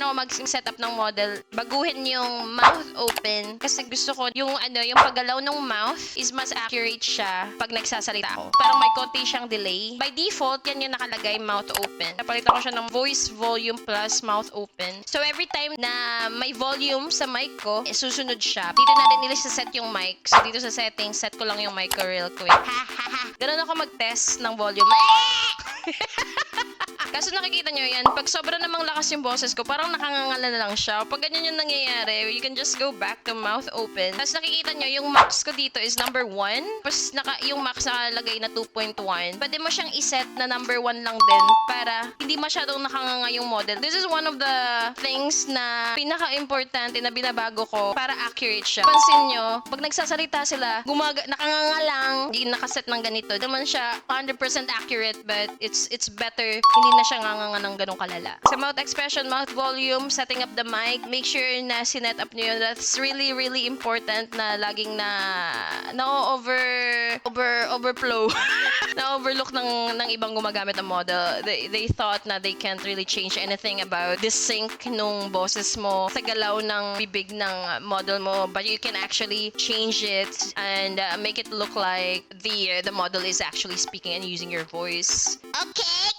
paano mag-set up ng model, baguhin yung mouth open kasi gusto ko yung yung paggalaw ng mouth is mas accurate siya pag nagsasalita ako. Parang may konti siyang delay. By default, yan yung nakalagay, mouth open. Napalitan ko siya ng voice volume plus mouth open. So every time na may volume sa mic ko, susunod siya. Dito natin nila set yung mic. So dito sa settings, set ko lang yung mic ko real quick. Ha ha ha. Ganun ako mag-test ng volume. Kaso nakikita nyo yan, pag sobra namang lakas yung boses ko, parang nakangangala na lang siya. Pag ganyan yung nangyayari, you can just go back to mouth open. Tapos nakikita nyo, yung max ko dito is number 1. Tapos yung max nakalagay na 2.1. Pwede mo siyang iset na number 1 lang din para hindi masyadong nakanganga yung model. This is one of the things na pinaka-importante na binabago ko para accurate siya. Pansin nyo, pag nagsasalita sila, nakanganga lang, hindi nakaset ng ganito. Hindi naman siya 100% accurate, but it's better. Hindi na siya nganganga ng ganong kalala. Sa mouth expression, mouth volume, setting up the mic, make sure na sinet up nyo yun. That's really, really important na laging overflow. Na-overlook ng ibang gumagamit ng model. They thought na they can't really change anything about the sync nung boses mo sa galaw ng bibig ng model mo, but you can actually change it and make it look like the model is actually speaking and using your voice. Okay.